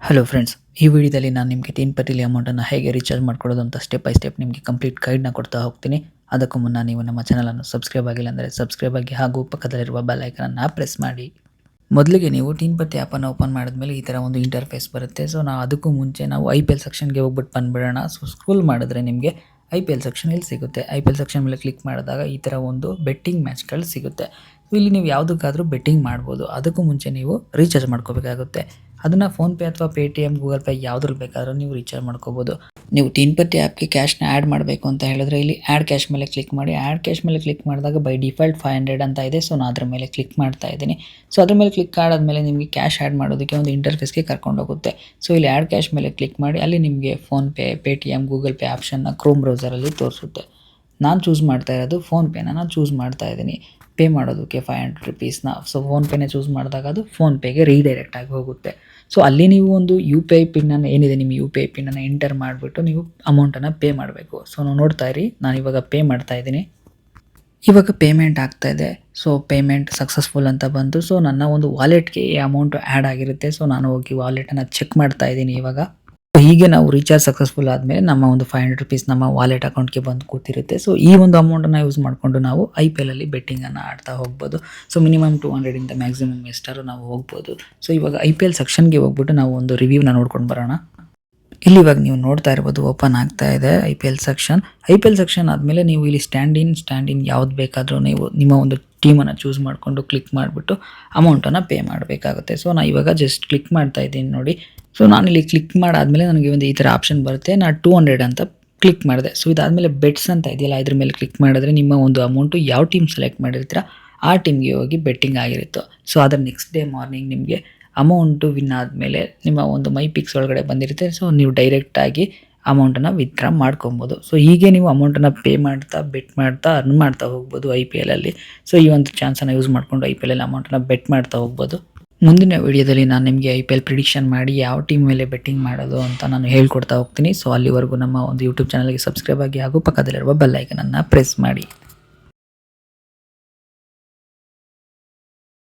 Hello friends, ಈ ವಿಡಿಯೋದಲ್ಲಿ ನಾನು ನಿಮಗೆ ತೀನ್ಪತಿಲಿ ಅಮೌಂಟನ್ನು ಹೇಗೆ ರೀಚಾರ್ಜ್ ಮಾಡ್ಕೊಳ್ಳೋದು ಅಂತ ಸ್ಟೆಪ್ ಬೈ ಸ್ಟೆಪ್ ನಿಮಗೆ ಕಂಪ್ಲೀಟ್ ಗೈಡ್ನ ಕೊಡ್ತಾ ಹೋಗ್ತೀನಿ. ಅದಕ್ಕೂ ಮುನ್ನ ನೀವು ನಮ್ಮ ಚಾನಲನ್ನು ಸಬ್ಸ್ಕ್ರೈಬ್ ಆಗಿಲ್ಲ ಅಂದರೆ ಸಬ್ಸ್ಕ್ರೈಬ್ ಆಗಿ ಹಾಗೂ ಪಕ್ಕದಲ್ಲಿರುವ ಬೆಲ್ ಐಕನನ್ನು ಪ್ರೆಸ್ ಮಾಡಿ. ಮೊದಲಿಗೆ ನೀವು ತೀನ್ಪತಿ ಆ್ಯಪನ್ನು ಓಪನ್ ಮಾಡಿದ್ಮೇಲೆ ಈ ಥರ ಒಂದು ಇಂಟರ್ಫೇಸ್ ಬರುತ್ತೆ. ಸೊ ಅದಕ್ಕೂ ಮುಂಚೆ ನಾವು IPL ಸೆಕ್ಷನ್ಗೆ ಹೋಗ್ಬಿಟ್ಟು ಬಂದುಬಿಡೋಣ. ಸೊ ಸ್ಕ್ರೋಲ್ ಮಾಡಿದ್ರೆ ನಿಮಗೆ IPL ಸೆಕ್ಷನ್ ಇಲ್ಲಿ ಸಿಗುತ್ತೆ. IPL ಸೆಕ್ಷನ್ ಮೇಲೆ ಕ್ಲಿಕ್ ಮಾಡಿದಾಗ ಈ ಥರ ಒಂದು ಬೆಟ್ಟಿಂಗ್ ಮ್ಯಾಚ್ಗಳು ಸಿಗುತ್ತೆ. ಇಲ್ಲಿ ನೀವು ಯಾವುದಕ್ಕಾದರೂ ಬೆಟ್ಟಿಂಗ್ ಮಾಡ್ಬೋದು. ಅದಕ್ಕೂ ಮುಂಚೆ ನೀವು ರೀಚಾರ್ಜ್ ಮಾಡ್ಕೋಬೇಕಾಗುತ್ತೆ. ಅದನ್ನು ಫೋನ್ಪೇ ಅಥವಾ ಪೇಟಿಎಮ್, ಗೂಗಲ್ ಪೇ ಯಾವುದ್ರಲ್ಲಿ ಬೇಕಾದರೂ ನೀವು ರೀಚಾರ್ಜ್ ಮಾಡ್ಕೋಬೋದು. ನೀವು ತೀನ್ಪತಿ ಆ್ಯಪ್ಗೆ ಕ್ಯಾಶ್ನ ಆ್ಯಡ್ ಮಾಡಬೇಕು ಅಂತ ಹೇಳಿದ್ರೆ ಇಲ್ಲಿ ಆ್ಯಡ್ ಕ್ಯಾಶ್ ಮೇಲೆ ಕ್ಲಿಕ್ ಮಾಡಿ. ಆ್ಯಡ್ ಕ್ಯಾಶ್ ಮೇಲೆ ಕ್ಲಿಕ್ ಮಾಡಿದಾಗ ಬೈ ಡಿಫಾಲ್ಟ್ 500 ಅಂತ ಇದೆ. ಸೊ ನಾನು ಅದ್ರ ಮೇಲೆ ಕ್ಲಿಕ್ ಮಾಡ್ತಾ ಇದ್ದೀನಿ. ಸೊ ಅದ್ರ ಮೇಲೆ ಕ್ಲಿಕ್ ಆದಮೇಲೆ ನಿಮಗೆ ಕ್ಯಾಶ್ ಆ್ಯಡ್ ಮಾಡೋದಕ್ಕೆ ಒಂದು ಇಂಟರ್ಫೇಸ್ಗೆ ಕರ್ಕೊಂಡೋಗುತ್ತೆ. ಸೊ ಇಲ್ಲಿ ಆ್ಯಡ್ ಕ್ಯಾಶ್ ಮೇಲೆ ಕ್ಲಿಕ್ ಮಾಡಿ. ಅಲ್ಲಿ ನಿಮಗೆ ಫೋನ್ಪೇ, ಪೇಟಿಎಮ್, ಗೂಗಲ್ ಪೇ ಆಪ್ಷನ್ನ ಕ್ರೋಮ್ ಬ್ರೌಸರಲ್ಲಿ ತೋರಿಸುತ್ತೆ. ನಾನು ಚೂಸ್ ಮಾಡ್ತಾ ಇರೋದು ಫೋನ್ಪೇನ ನಾನು ಚೂಸ್ ಮಾಡ್ತಾ ಇದ್ದೀನಿ ಪೇ ಮಾಡೋದಕ್ಕೆ 500 ರುಪೀಸ್ನ. ಸೊ ಫೋನ್ಪೇನೇ ಚೂಸ್ ಮಾಡಿದಾಗ ಅದು ಫೋನ್ಪೇಗೆ ರೀಡೈರೆಕ್ಟ್ ಆಗಿ ಹೋಗುತ್ತೆ. ಸೊ ಅಲ್ಲಿ ನೀವು ಒಂದು UPI ಪಿನ್ನನ್ನು ಏನಿದೆ ನಿಮ್ಮ UPI ಪಿನ್ನನ್ನು ಎಂಟರ್ ಮಾಡಿಬಿಟ್ಟು ನೀವು ಅಮೌಂಟನ್ನು ಪೇ ಮಾಡಬೇಕು. ಸೊ ನಾವು ನೋಡ್ತಾ ಇರಿ, ನಾನು ಇವಾಗ ಪೇ ಮಾಡ್ತಾ ಇದ್ದೀನಿ. ಇವಾಗ ಪೇಮೆಂಟ್ ಆಗ್ತಾ ಇದೆ. ಸೊ ಪೇಮೆಂಟ್ ಸಕ್ಸಸ್ಫುಲ್ ಅಂತ ಬಂತು. ಸೊ ನನ್ನ ಒಂದು ವಾಲೆಟ್ಗೆ ಈ ಅಮೌಂಟು ಆ್ಯಡ್ ಆಗಿರುತ್ತೆ. ಸೊ ನಾನು ಹೋಗಿ ವಾಲೆಟನ್ನು ಚೆಕ್ ಮಾಡ್ತಾ ಇದ್ದೀನಿ ಇವಾಗ. ಹೀಗೆ ನಾವು ರೀಚಾರ್ಜ್ ಸಕ್ಸಸ್ಫುಲ್ ಆದಮೇಲೆ ನಮ್ಮ ಒಂದು 500 ರುಪೀಸ್ ನಮ್ಮ ವಾಲೆಟ್ ಅಕೌಂಟ್ಗೆ ಬಂದು ಕೂತಿರುತ್ತೆ. ಸೊ ಈ ಒಂದು ಅಮೌಂಟನ್ನು ಯೂಸ್ ಮಾಡಿಕೊಂಡು ನಾವು IPLಲ್ಲಿ ಬೆಟ್ಟಿಂಗನ್ನು ಆಡ್ತಾ ಹೋಗ್ಬೋದು. ಸೊ ಮಿನಿಮಮ್ 200 ಇಂದ ಮ್ಯಾಕ್ಸಿಮಮ್ ಎಷ್ಟಾದ್ರೂ ನಾವು ಹೋಗ್ಬೋದು. ಸೊ ಇವಾಗ IPL ಸೆಕ್ಷನ್ಗೆ ಹೋಗ್ಬಿಟ್ಟು ನಾವು ಒಂದು ರಿವ್ಯೂನ ನೋಡ್ಕೊಂಡು ಬರೋಣ. ಇಲ್ಲಿ ಇವಾಗ ನೀವು ನೋಡ್ತಾ ಇರ್ಬೋದು ಓಪನ್ ಆಗ್ತಾ ಇದೆ IPL ಸೆಕ್ಷನ್ ಆದಮೇಲೆ ನೀವು ಇಲ್ಲಿ ಸ್ಟ್ಯಾಂಡ್ ಇನ್ ಯಾವ್ದು ಬೇಕಾದರೂ ನೀವು ನಿಮ್ಮ ಒಂದು ಟೀಮನ್ನು ಚೂಸ್ ಮಾಡಿಕೊಂಡು ಕ್ಲಿಕ್ ಮಾಡಿಬಿಟ್ಟು ಅಮೌಂಟನ್ನು ಪೇ ಮಾಡಬೇಕಾಗುತ್ತೆ. ಸೊ ನಾನು ಇವಾಗ ಜಸ್ಟ್ ಕ್ಲಿಕ್ ಮಾಡ್ತಾ ಇದ್ದೀನಿ ನೋಡಿ. ಸೊ ನಾನಿಲ್ಲಿ ಕ್ಲಿಕ್ ಮಾಡಾದಮೇಲೆ ನನಗೆ ಒಂದು ಈ ಥರ ಆಪ್ಷನ್ ಬರುತ್ತೆ. ನಾನು 200 ಅಂತ ಕ್ಲಿಕ್ ಮಾಡಿದೆ. ಸೊ ಇದಾದಮೇಲೆ ಬೆಟ್ಸ್ ಅಂತ ಇದೆಯಲ್ಲ, ಇದ್ರ ಮೇಲೆ ಕ್ಲಿಕ್ ಮಾಡಿದ್ರೆ ನಿಮ್ಮ ಒಂದು ಅಮೌಂಟು ಯಾವ ಟೀಮ್ ಸೆಲೆಕ್ಟ್ ಮಾಡಿರ್ತೀರ ಆ ಟೀಮ್ಗೆ ಹೋಗಿ ಬೆಟ್ಟಿಂಗ್ ಆಗಿರುತ್ತೆ. ಸೊ ಅದರ ನೆಕ್ಸ್ಟ್ ಡೇ ಮಾರ್ನಿಂಗ್ ನಿಮಗೆ ಅಮೌಂಟು ವಿನ್ ಆದಮೇಲೆ ನಿಮ್ಮ ಒಂದು ಮೈ ಪಿಕ್ಸ್ ಒಳಗಡೆ ಬಂದಿರುತ್ತೆ. ಸೊ ನೀವು ಡೈರೆಕ್ಟಾಗಿ ಅಮೌಂಟನ್ನು ವಿತ್ಡ್ರಾ ಮಾಡ್ಕೊಬೋದು. ಸೊ ಹೀಗೆ ನೀವು ಅಮೌಂಟನ್ನು ಪೇ ಮಾಡ್ತಾ ಬೆಟ್ ಮಾಡ್ತಾ ಅರ್ನ್ ಮಾಡ್ತಾ ಹೋಗ್ಬೋದು IPLಲ್ಲಿ. ಸೊ ಈ ಒಂದು ಚಾನ್ಸನ್ನು ಯೂಸ್ ಮಾಡಿಕೊಂಡು IPLಲ್ಲಿ ಅಮೌಂಟನ್ನು ಬೆಟ್ ಮಾಡ್ತಾ ಹೋಗ್ಬೋದು. ಮುಂದಿನ ವಿಡಿಯೋದಲ್ಲಿ ನಾನು ನಿಮಗೆ IPL ಪ್ರಿಡಿಕ್ಷನ್ ಮಾಡಿ ಯಾವ ಟೀಮ್ ಮೇಲೆ ಬೆಟ್ಟಿಂಗ್ ಮಾಡೋದು ಅಂತ ನಾನು ಹೇಳ್ಕೊಡ್ತಾ ಹೋಗ್ತೀನಿ. ಸೊ ಅಲ್ಲಿವರೆಗೂ ನಮ್ಮ ಒಂದು ಯೂಟ್ಯೂಬ್ ಚಾನಲ್ಗೆ ಸಬ್ಸ್ಕ್ರೈಬ್ ಆಗಿ ಹಾಗೂ ಪಕ್ಕದಲ್ಲಿರುವ ಬೆಲ್ ಐಕನನ್ನು ಪ್ರೆಸ್ ಮಾಡಿ.